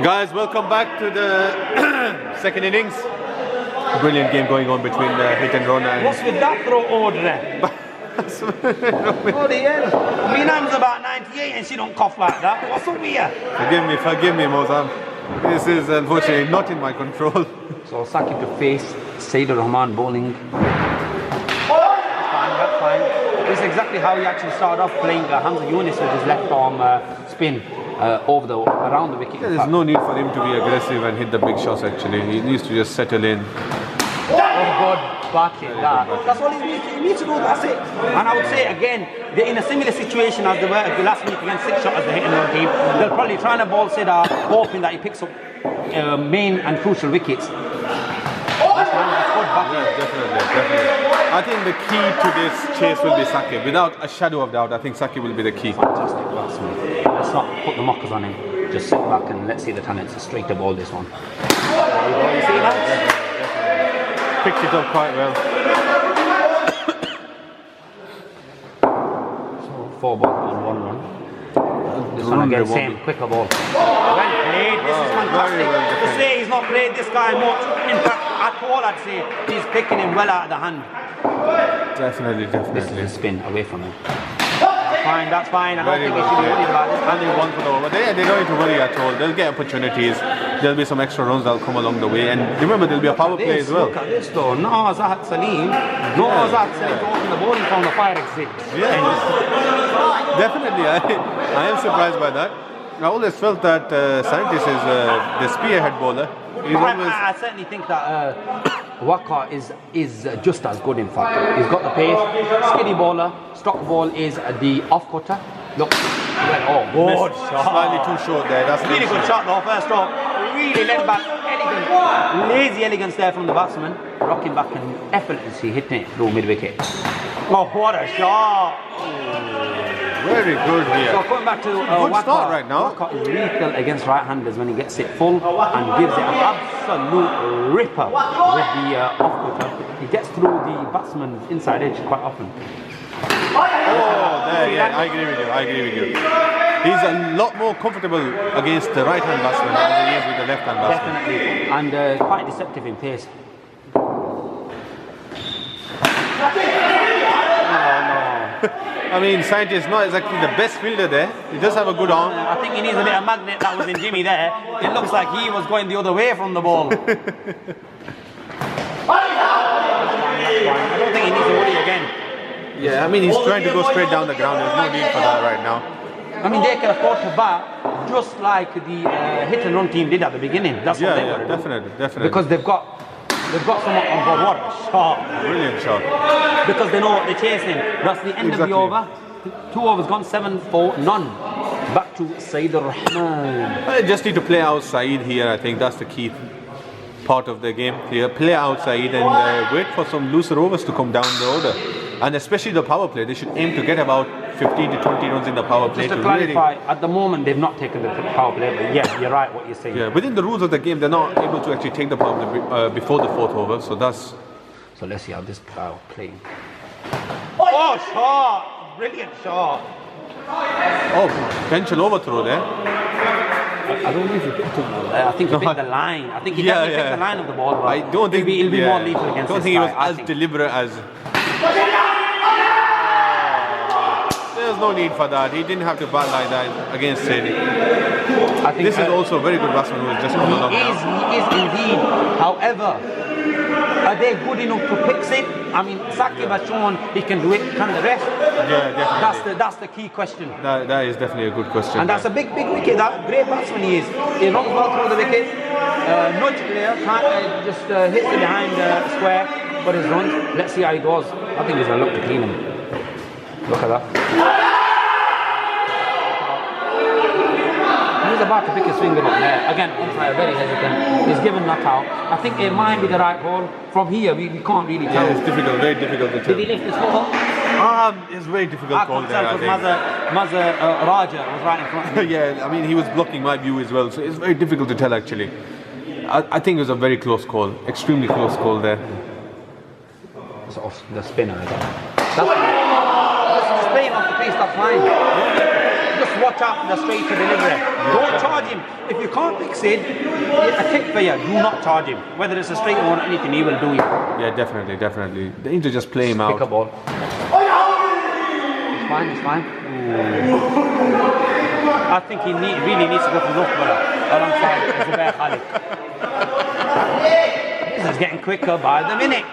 Guys, welcome back to the second innings. Brilliant game going on between Hit and Run and... What's with that throw order there? Bloody hell. Minam's about 98 and she don't cough like that. What's up with you? Forgive me, Mozam. This is unfortunately not in my control. So Saki to face Sayyid Rahman bowling. That's fine. This is exactly how he actually started off playing Hamza Yunus with his left arm spin around the wicket. Yeah, there's no need for him to be aggressive and hit the big shots actually. He needs to just settle in. Oh God, back it, that's all he needs to do, that's it. And I would say again, they're in a similar situation as they were at the last week against 6 shots as the Hit and Run team. They're probably trying to bowl Siddhar, hoping that he picks up main and crucial wickets. That's fine, that's good back. Yeah, definitely. I think the key to this chase will be Saki. Without a shadow of doubt, I think Saki will be the key. Fantastic batsman. Let's not put the mockers on him. Just sit back and let's see the talents straight to ball this one. There you go, you see that? Picked it up quite well. So 4 balls and 1 run. This one again, same, quicker ball. Well played, this is fantastic. To say he's not played this guy much, in fact, at all I'd say, he's picking him well out of the hand. Definitely. This is a spin away from him. That's fine. I don't think he should be worried about this. And they won for the over. They don't need to worry at all. They'll get opportunities. There'll be some extra runs that'll come along the way. And remember, there'll be a power play as well. Look at this though. No Zahat Salim to open the bowling from the fire exit. Yeah. Definitely. I am surprised by that. I always felt that Scientist is the spearhead bowler. I certainly think that Waqar is just as good in fact. He's got the pace, skinny bowler, stock ball is the off-cutter. Look, good shot. Slightly too short there. That's really good shot though, first off. Really led back, elegant, lazy elegance there from the batsman. Rocking back and effortlessly hitting it through mid-wicket. Oh, what a shot! Very good here. So going back to good Waqar, start right now. Waqar is lethal against right-handers when he gets it full and gives it an absolute ripper with the off-cutter. He gets through the batsman's inside edge quite often. Oh, there, yeah, I agree with you. He's a lot more comfortable against the right-hand batsman than he is with the left-hand batsman. Definitely, and quite deceptive in pace. I mean, Scientist is not exactly the best fielder there. He does have a good arm. I think he needs a bit of magnet that was in Jimmy there. It looks like he was going the other way from the ball. That's fine. I don't think he needs to worry again. Yeah, I mean, he's trying to go straight down the ground. There's no need for that right now. I mean, they can afford to bat just like the Hit and Run team did at the beginning. That's what they were definitely. Because they've got someone on board. What a shot! Brilliant shot. Because they know what they're chasing. That's the end of the over. 2 overs gone, 7 for none. Back to Sayyid Rahman. I just need to play outside here. I think that's the key part of the game. Play outside and wait for some looser overs to come down the order. And especially the power play. They should aim to get about 15 to 20 runs in the power play. Just to clarify, at the moment they've not taken the power play, but yeah, you're right what you're saying. Yeah, within the rules of the game, they're not able to actually take the power play before the 4th over, so that's... So let's see how this guy will play. Oh, shot! Brilliant shot! Oh, potential overthrow there. I don't know if he picked it well there. I think he picked the line. I think he definitely picked the line of the ball. But I don't think it'll be more lethal against this guy. I don't think he was as deliberate as... There's no need for that. He didn't have to bat like that against Sid. I think this is also a very good batsman who is just coming along now. He is indeed. However, are they good enough to fix it? I mean, Saqib has shown he can do it. Can the rest? Yeah, definitely. That's the key question. That is definitely a good question. And that's a big wicket. That great batsman he is. He runs well through the wicket. Nudge player, just hits it behind square for his runs. Let's see how he goes. I think he's going to look to clean him. Look at that. He's about to pick his finger up there. Again, umpire very hesitant. He's given that out. I think it might be the right ball. From here, we can't really tell. Yeah, it's difficult, very difficult to tell. Did he lift his foot up? It's very difficult call there, I think. Maza Raja was right in front of him. Yeah, I mean, he was blocking my view as well, so it's very difficult to tell actually. I think it was a very close call, extremely close call there. It's off the spinner again. That's playing off the crease, that's fine. Just watch out for the straight to delivery. Don't charge him. If you can't fix it, a tip for you, do not charge him. Whether it's a straight or anything, he will do it. Yeah, definitely. They need to just play him out. Pick a ball. It's fine. I think he really needs to go for Loughborough alongside Zubair Khalid. This is getting quicker by the minute.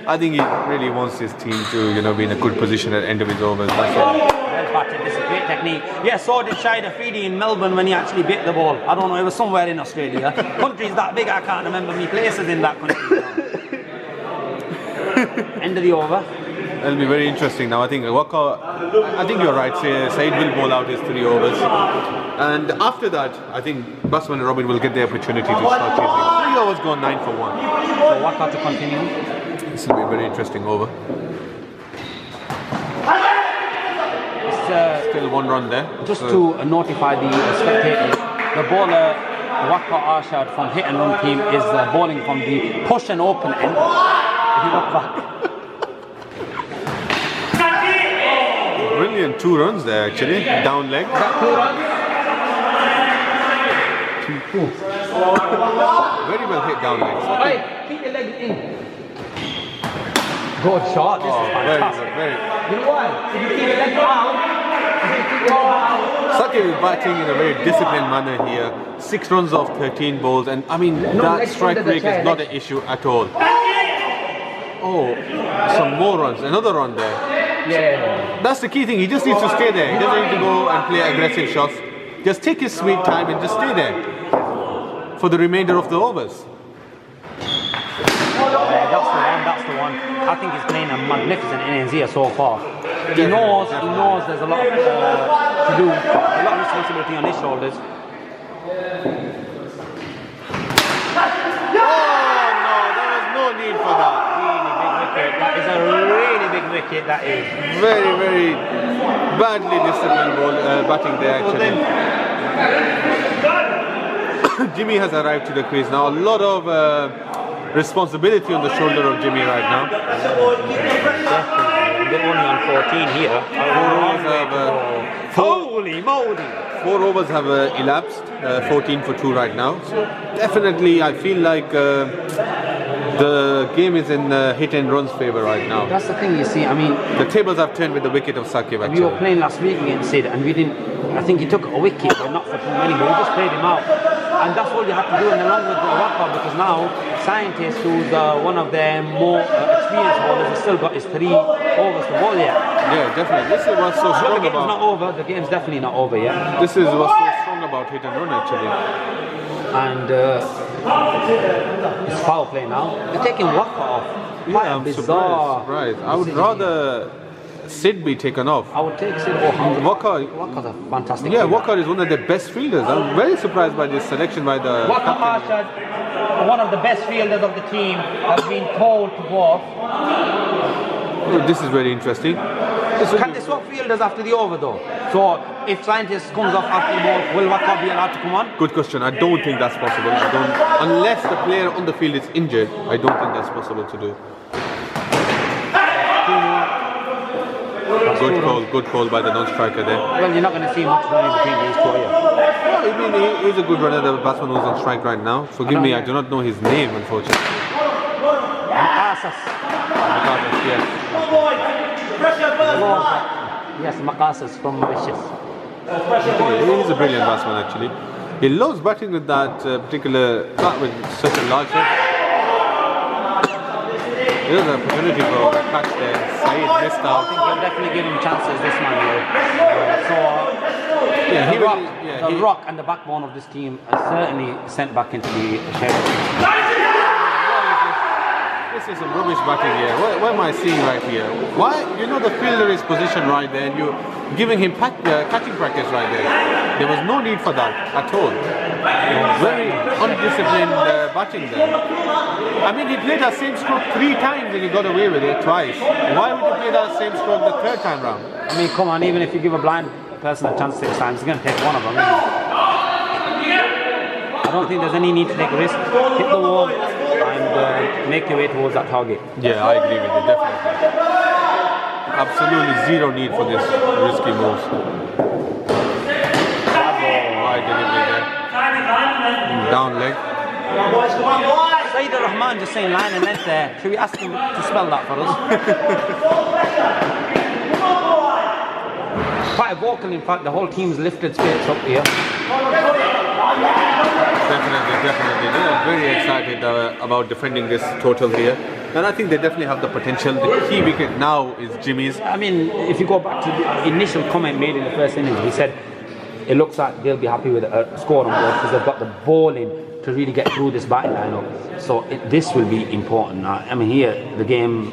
I think he really wants his team to, be in a good position at the end of his overs. That's all. Well batted, this is a great technique. Yeah, so did Shahid Afridi in Melbourne when he actually bit the ball. I don't know, it was somewhere in Australia. Country's that big, I can't remember me places in that country. End of the over. It'll be very interesting now. I think you're right. Saeed will bowl out his 3 overs, and after that, I think Batsman and Robin will get the opportunity to start chasing. 3 overs gone, 9 for 1. So what got to continue? This will be a very interesting over. Still 1 run there. Just to notify the spectators, the bowler Waqar Arshad from Hit and Run team is bowling from the push and open end. If you look back. Brilliant 2 runs there actually, down leg. Is that 2 runs? Very well hit down leg. Hey, keep your legs in. Good shot, this is fantastic. Very. You know why? If you keep your legs out, Sakib is batting in a very disciplined manner here. 6 runs off 13 balls, and I mean that strike rate is not an issue at all. Oh, some more runs, another run there. Yeah. That's the key thing. He just needs to stay there. He doesn't need to go and play aggressive shots. Just take his sweet time and just stay there for the remainder of the overs. Yeah, that's the one. I think he's playing a magnificent innings here so far. He knows there's a lot to do, a lot of responsibility on his shoulders. Need for that. That is a really big wicket, that is. Very, very badly disciplined ball, batting there actually. Jimmy has arrived to the crease now. A lot of responsibility on the shoulder of Jimmy right now. They're only on 14 here. Holy moly! 4 overs have elapsed, 14 for 2 right now. So definitely I feel like the game is in hit and runs favour right now. That's the thing, you see. I mean, the tables have turned with the wicket of Sakib actually. We were playing last week against Sid and we didn't. I think he took a wicket, but not for too many, but we just played him out. And that's what you have to do, and along with the Waqar, because now Scientist, who's one of their more experienced bowlers, has still got his 3 overs to bowl yet. Yeah, definitely. This is what's so strong the game's about. Not over. The game's definitely not over yet. This is what's so strong about hit and run actually. And it's foul play now. They're taking Waqar off. Yeah, I'm surprised. I would rather Sid be taken off. I would take Sid or Hamza. Waqar's a fantastic fielder. Waqar is one of the best fielders. I'm very surprised by this selection by the Waqar Arshad, one of the best fielders of the team, has been told to go off. Oh, this is very interesting. Can they swap fielders after the over though? So if Scientist comes off after the ball, will Waqar be allowed to come on? Good question. I don't think that's possible. Unless the player on the field is injured, I don't think that's possible to do. Good call by the non-striker there. Well, you're not going to see much running between these 2 here. Well, I mean, he's a good runner, the batsman who's on strike right now. Forgive me, I do not know his name, unfortunately. Maqasas. Yes. Yes, Maqasas from Mauritius. He's a brilliant batsman, actually. He loves batting with that particular bat with such a large head. There's an opportunity for a catch there. Saeed missed out. I think he'll definitely give him chances this man here. The rock and the backbone of this team are certainly sent back into the shed. This is some rubbish batting here. What am I seeing right here? Why? You know the fielder is positioned right there and you're giving him catching practice right there. There was no need for that at all. Very undisciplined batting there. I mean, he played that same stroke 3 times and he got away with it twice. Why would he play that same stroke the 3rd time round? I mean, come on, even if you give a blind person a chance 6 times, he's going to take one of them. I don't think there's any need to take a risk. Hit the wall and make your way towards that target. Yeah, I agree with you, definitely. Absolutely zero need for this risky moves. Wide delivery there. Down leg. Saeed Rahman just saying line and length there. Should we ask him to spell that for us? Quite vocal, in fact. The whole team's lifted spirits up here. Definitely. They are very excited about defending this total here. And I think they definitely have the potential. The key wicket now is Jimmy's. I mean, if you go back to the initial comment made in the first innings, he said it looks like they'll be happy with a score on board because they've got the bowling to really get through this batting lineup. So this will be important. I mean, here the game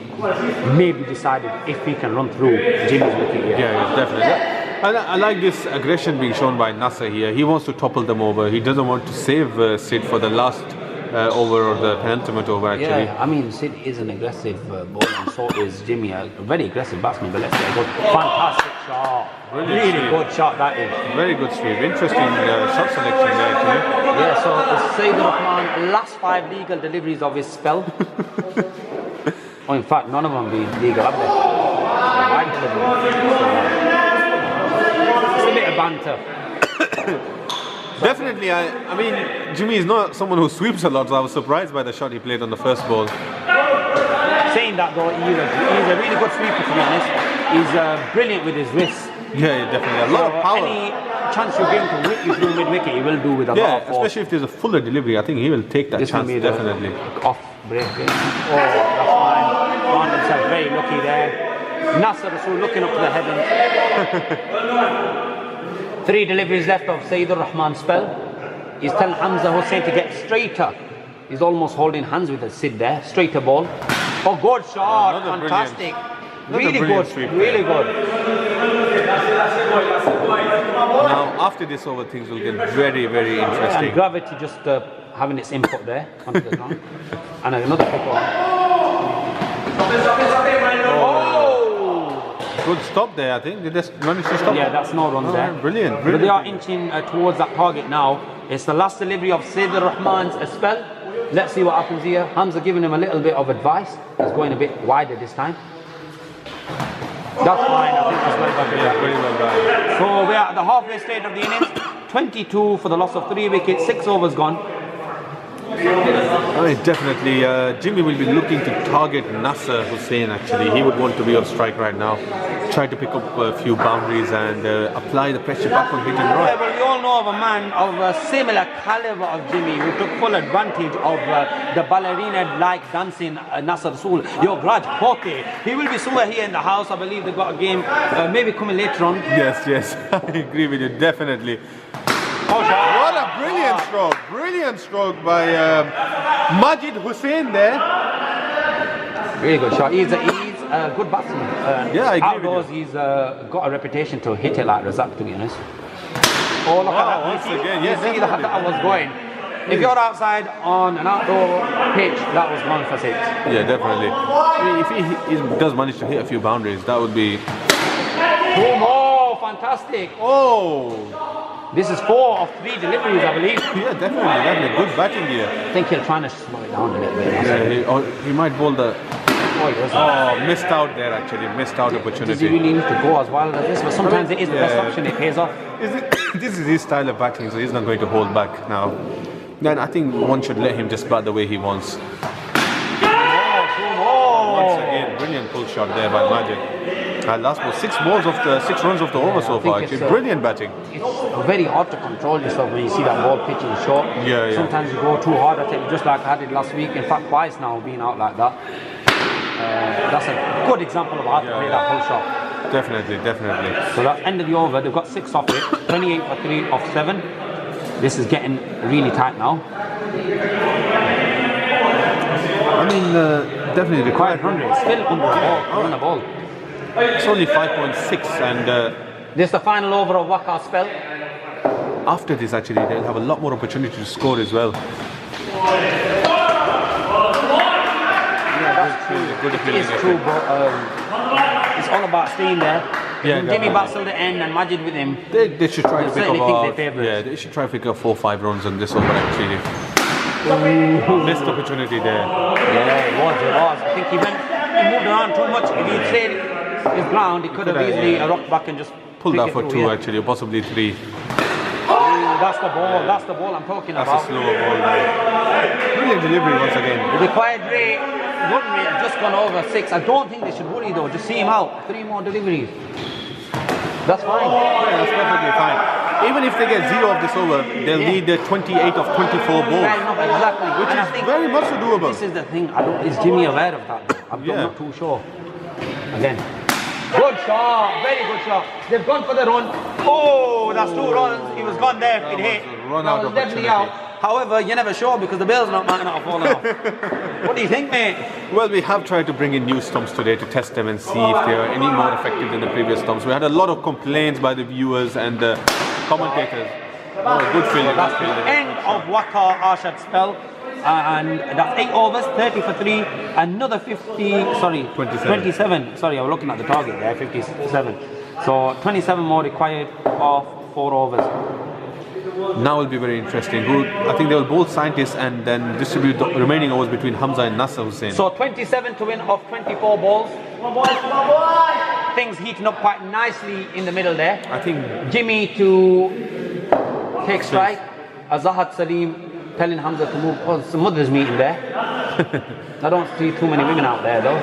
may be decided if we can run through Jimmy's wicket here. Yeah, definitely. I like this aggression being shown by Nasser here. He wants to topple them over. He doesn't want to save Sid for the last over or the penultimate over actually. Yeah, I mean Sid is an aggressive bowler and so is Jimmy, a very aggressive batsman, but let's get a good, fantastic shot. Really good shot that is. Very good sweep. Interesting shot selection there actually. Yeah, so it's Saeed Rahman, last 5 legal deliveries of his spell. Oh, in fact, none of them being legal, have they? Right delivery. It's a bit of banter. Definitely, I mean, Jimmy is not someone who sweeps a lot, so I was surprised by the shot he played on the first ball. Saying that though, he's a really good sweeper to be honest. He's brilliant with his wrists. Yeah, definitely. A lot of power. Any chance you give him to whip you through mid-wicket, he will do with a lot of force. Especially if there's a fuller delivery, I think he will take that chance, definitely. Off break. Oh, that's fine. Found himself very lucky there. Nasser Rasool looking up to the heavens. 3 deliveries left of Saeed Rahman's spell. He's telling Hamza Hussain to get straighter. He's almost holding hands with a Sid there. Straighter ball. Oh, good shot. Another Fantastic. Really Really good. sweep Really good. Now, after this over, things will get very, very interesting. And gravity just having its input there onto the ground. And another pick on. Good stop there, I think. They just managed to stop. Yeah, that's no runs there. Brilliant. But they are inching towards that target now. It's the last delivery of Saeed Rahman's spell. Let's see what happens here. Hamza giving him a little bit of advice. He's going a bit wider this time. That's fine. I think that's very well done. Very well done. So we are at the halfway stage of the innings. 22 for the loss of 3 wickets. 6 overs gone. I mean, definitely, Jimmy will be looking to target Nasser Hussain actually. He would want to be on strike right now. Try to pick up a few boundaries and apply the pressure back on hit and run. Yeah, but we all know of a man of a similar caliber of Jimmy who took full advantage of the ballerina-like dancing Nasser Rasool. Your Graj Pote. He will be somewhere here in the house. I believe they've got a game maybe coming later on. Yes, I agree with you, definitely. Oh, What a brilliant stroke by Majid Hussain there. really good shot. He's a good batsman. Yeah, I agree outdoors, with you. he's got a reputation to hit it like Razak, to be honest. Oh, look Wow, at that. once You see- again, you yes, see definitely. that was going. If you're outside on an outdoor pitch, that was 1 for 6. Yeah, definitely. I mean, if he does manage to hit a few boundaries, that would be... 2 more, fantastic. Oh! This is 4 of 3 deliveries, I believe. Yeah, definitely. Good batting here. I think he'll try to slow it down a little bit. Yeah, he might bowl the... Oh, he doesn't. Oh, missed out there actually. Missed out Does he opportunity. really need to go as wild as this? But sometimes it is the best option, it pays off. This is his style of batting, so he's not going to hold back now. Then I think one should let him just bat the way he wants. Once again, brilliant pull shot there by Majid. Last ball, 6 runs of the over so far. Actually, brilliant batting. It's very hard to control yourself when you see that ball pitching short. Yeah. Sometimes you go too hard at it, just like I did last week. In fact, twice now being out like that. That's a good example of how to play that pull shot. Definitely. So that's end of the over. They've got 6 off it. 28 for 3 off 7. This is getting really tight now. I mean, definitely required 100. Still under a ball. On a ball. It's only 5.6, and This is the final over of Waka's spell. after this, actually, they'll have a lot more opportunity to score as well. Yeah, that's true. It is true, but it's all about staying there. Yeah, Jimmy bats till the end and Majid with him. They should try to pick certainly up think about, they're favourites. they should try to pick up 4 or 5 runs on this over actually. Missed opportunity there. Yeah, it was. I think he moved around too much. If he stayed his ground, he could have easily rocked back and just pulled pick that it for through, 2 actually, or possibly 3. That's the ball. That's the ball I'm talking That's about. a slower ball there. Brilliant delivery once again. The required run rate has just gone over 6. I don't think they should worry though. Just see him out. 3 more deliveries. That's fine. Yeah, that's perfectly fine. Even if they get 0 of this over, they'll need the 28 of 24 balls. Fair enough, exactly. Which And I is think very much doable. This is the thing. Is Jimmy aware of that? I'm not too sure. Again. Good shot. Very good shot. They've gone for the run. Oh, that's 2 runs. He was gone there. It hit. Run That out was definitely out. However, you're never sure because the bill's not might not have fallen off. What do you think, mate? Well, we have tried to bring in new stumps today to test them and see if they are any more effective than the previous stumps. We had a lot of complaints by the viewers and the commentators. Oh, good fielding. That's the end of Waqar Arshad's spell. And that's 8 overs, 30 for 3, another 27. Sorry, I was looking at the target there, 57. So 27 more required of 4 overs. Now will be very interesting. I think they will both scientists and then distribute the remaining overs between Hamza and Nasser Hussain. So 27 to win off 24 balls. Things heating up quite nicely in the middle there. I think Jimmy to take strike. Azahat Salim telling Hamza to move. Oh, it's a mother's meeting there. I don't see too many women out there though.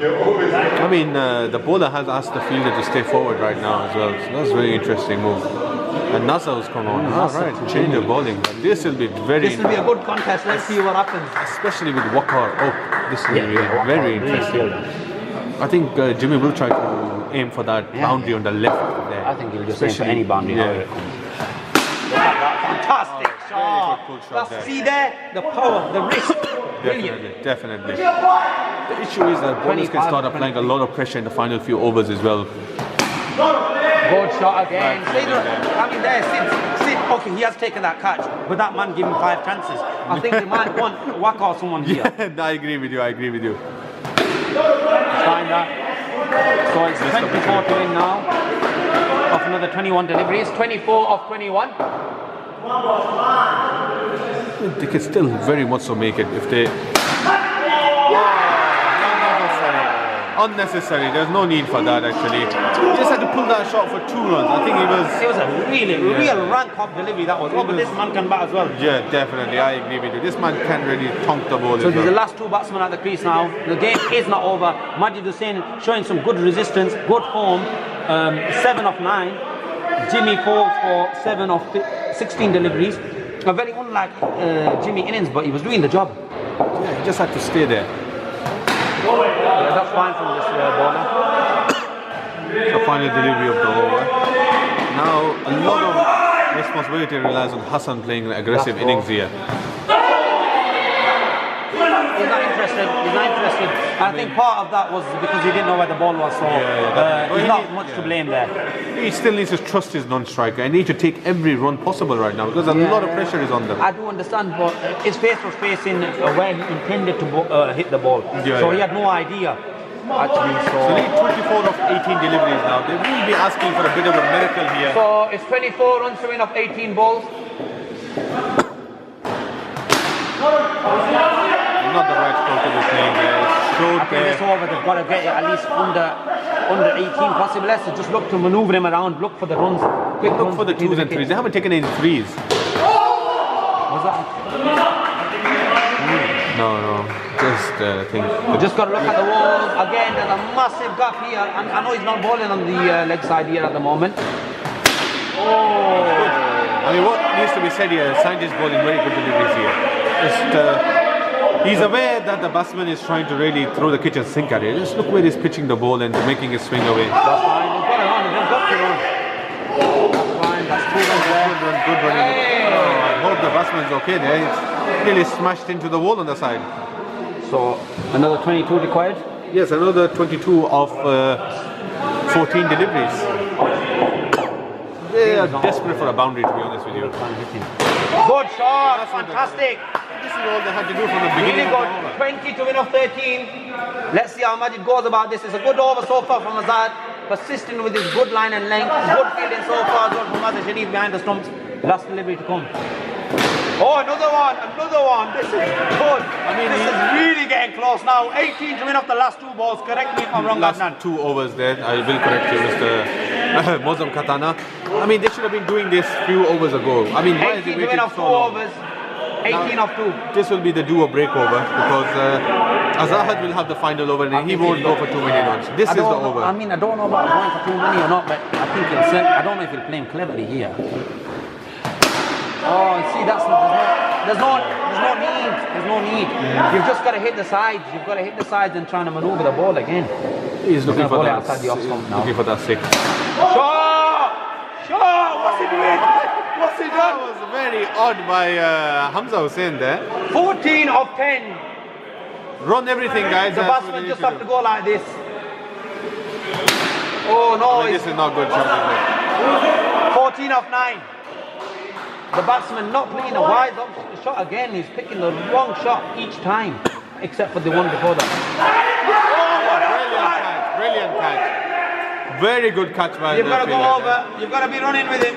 I mean, the bowler has asked the fielder to stay forward right now as well. So that's a very interesting move. And Nasser has come on. Right, change of bowling. But this will be very. This will be a good contest. Let's see what happens. Especially with Waqar. Oh, this will be very interesting. I think Jimmy will try to aim for that boundary on the left there. I think he'll just aim for any boundary. Yeah. Fantastic shot. Good shot there. See there, the power, the risk. Brilliant. Definitely. The issue is that bowlers can start applying a lot of pressure in the final few overs as well. Good shot again. I mean, there, Sid, okay, he has taken that catch, but that man gave him 5 chances. I think they might want Waqar someone here. Yeah, I agree with you. Find that. So it's 24 to win now. Of another 21 deliveries. 24 of 21. They can still very much so make it if they. Unnecessary. There's no need for that actually. He just had to pull that shot for 2 runs. I think It was a real rank-up delivery that was. Oh, but this man can bat as well. Yeah, definitely. I agree with you. This man can really tonk the ball. So as there's well. the last 2 batsmen at the crease now. The game is not over. Majid Hussain showing some good resistance, good form. 7 of 9. Jimmy falls for 7 of 16 deliveries. A very unlike Jimmy innings, but he was doing the job. Yeah, he just had to stay there. Yeah, that's fine from this bowler. The final delivery of the over. Now a lot of responsibility relies on Hassan playing an aggressive innings here. He's not interested. I think part of that was because he didn't know where the ball was, so he's not much to blame there. He still needs to trust his non-striker and need to take every run possible right now because a lot of pressure is on them. I do understand, but his face was facing where he intended to hit the ball, so he had no idea. Actually, so they need 24 of 18 deliveries now. They will be asking for a bit of a miracle here. So it's 24 runs to win of 18 balls. Not the right score to be playing there. I think this over they've got to get it at least under 18 possible. Let's just look to manoeuvre him around, look for the runs. Quick look for the 2s and 3s. They haven't taken any 3s. Was that? No. Just I think. We just got to look at the walls. Again, there's a massive gap here. And I know he's not bowling on the leg side here at the moment. I mean, what needs to be said here, Sanchez bowling very good deliveries here. He's aware that the batsman is trying to really throw the kitchen sink at it. Just look where he's pitching the ball and making it swing away. That's fine. He's got to run. He's got to run. That's fine. That's 2 runs there. Good run. Oh, I hope the batsman's okay there. He's nearly smashed into the wall on the side. So another 22 required? Yes, another 22 of 14 deliveries. They are desperate for a boundary, to be honest with you. Good shot, fantastic. This is all they had to do from the beginning. Really good, 20 to win of 13. Let's see how Majid goes about this. It's a good over so far from Azad, persisting with his good line and length. Good fielding so far from Azad Sharif behind the stumps. Last delivery to come. Oh, another one. This is good. I mean, this is really getting close now. 18 to win off the last 2 balls. Correct me if I'm wrong, last Adnan. 2 overs there. I will correct you, Mr. Mozam Katana. I mean, they should have been doing this few overs ago. I mean, why is 18 it to win waiting off 2 so long? overs. 18 off 2. This will be the do or break over because Azahad will have the final over and he won't go for too many runs. This is the over. I mean, I don't know about going for too many or not, but I think he'll say, I don't know if he'll play him cleverly here. Oh, see, there's no need. You've just got to hit the sides. You've got to hit the sides and trying to maneuver the ball again. He's looking for that. Outside the off stump now. Looking for that 6. Shaw! What's he doing? What's he That done? was very odd by Hamza Hussain there. 14 of 10. Run everything, guys. The That's what batsman they just need to have to do. go like this. Oh no, I mean, this is not good shot. 14 of 9. The batsman not playing a wide up shot again. He's picking the wrong shot each time, except for the one before that. Brilliant catch. Very good catch by You've the got to go fielder over. You've got to be running with him.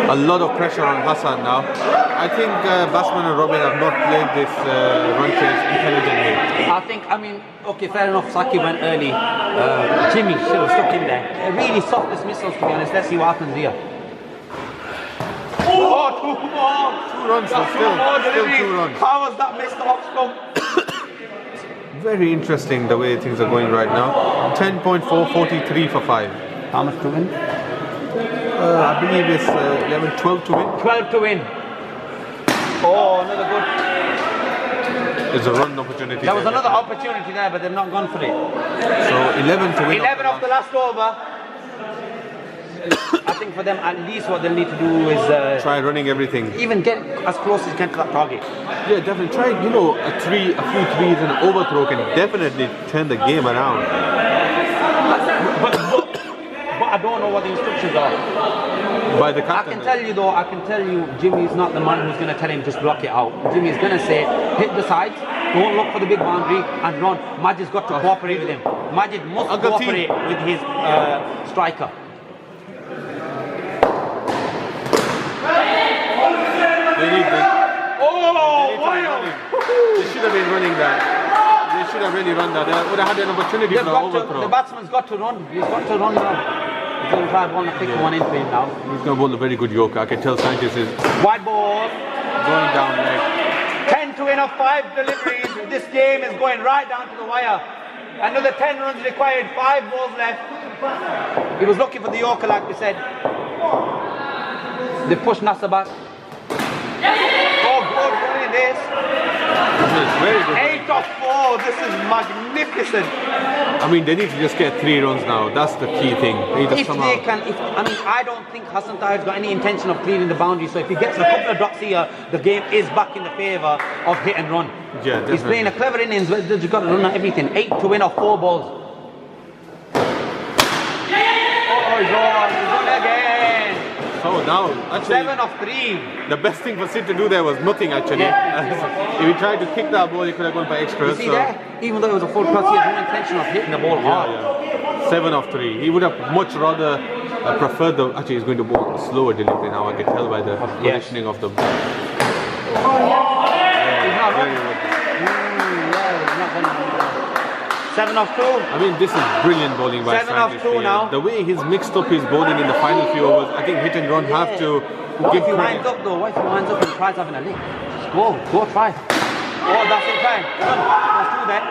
A lot of pressure on Hassan now. I think Batsman and Robin have not played this run chase intelligently. I mean, okay, fair enough. Saki went early. Jimmy should have stuck in there. Really soft dismissals, to be honest. Let's see what happens here. Oh, 2 more. 2 runs, so still 2 runs. How was that missed off stump? Very interesting the way things are going right now. 10.4, 43 for 5. How much to win? I believe it's 11, 12 to win. 12 to win. Oh, another good. There's a run opportunity. There was another opportunity there, but they've not gone for it. So 11 to win. 11 off the last over. I think for them, at least what they'll need to do is try running everything. even get as close as you can to that target. Yeah, definitely. Try, a few threes and an overthrow can definitely turn the game around. But I don't know what the instructions are. By the I captain. can tell you, Jimmy's not the man who's going to tell him just block it out. Jimmy's going to say, hit the sides, don't look for the big boundary and run. Majid's got to cooperate with him. Majid must cooperate with his striker. They need this. They should have been running that. They should have really run that. They would have had an opportunity for an overthrow. The batsman's got to run. He's got to run now. He's going to try ball and pick one in for him now. He's going to bowl a very good Yorker. I can tell Sanchez is Wide ball. going down leg. 10 to win of 5 deliveries. This game is going right down to the wire. Another 10 runs required. 5 balls left. He was looking for the Yorker, like we said. They pushed Nasser back. Oh, good running this. Very good. 8 of 4. This is magnificent. I mean, they need to just get 3 runs now. That's the key thing. They need to somehow. I don't think Hassan Tahir's got any intention of clearing the boundary. So if he gets a couple of drops here, the game is back in the favour of hit and run. Yeah, definitely. He's playing a clever innings. You've got to run at everything. 8 to win off 4 balls. Oh, he's on again. So now, actually, 7 of 3. the best thing for Sid to do there was nothing actually. If he tried to kick that ball, he could have gone for You extras. see there? Even though it was a full cross, he had no intention of hitting the ball hard. Yeah. 7 of 3. He would have much rather preferred the. Actually, he's going to bowl a slower delivery now. I can tell by the positioning of the. He's not running. He's not running. 7 of 2. I mean, this is brilliant bowling by 7 of 2 now. The way he's mixed up his bowling in the final few overs, I think hit and run have to What give if he credit. winds up though? What if he winds up and tries having a lick? Just go try. Oh, that's it, fine. Run. Let's do that.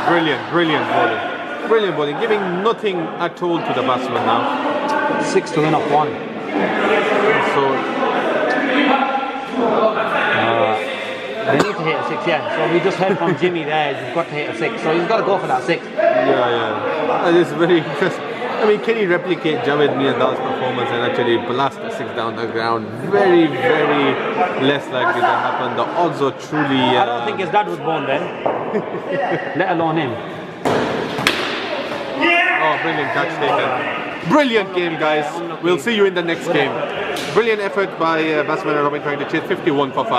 Brilliant bowling. Brilliant bowling, giving nothing at all to the batsman now. 6 to win off 1. So They need to hit a 6, yeah. So we just heard from Jimmy there, he's got to hit a 6. So he's got to go for that 6. yeah, it's very interesting. I mean, can he replicate Javed Miandal's performance and actually blast a 6 down the ground? Very less likely to happen. The odds are truly. I don't think his dad was born then. Let alone him. Oh, brilliant catch taken. Brilliant game, guys. We'll see you in the next game. Brilliant effort by Batsman and Robin trying to chase 51 for 5.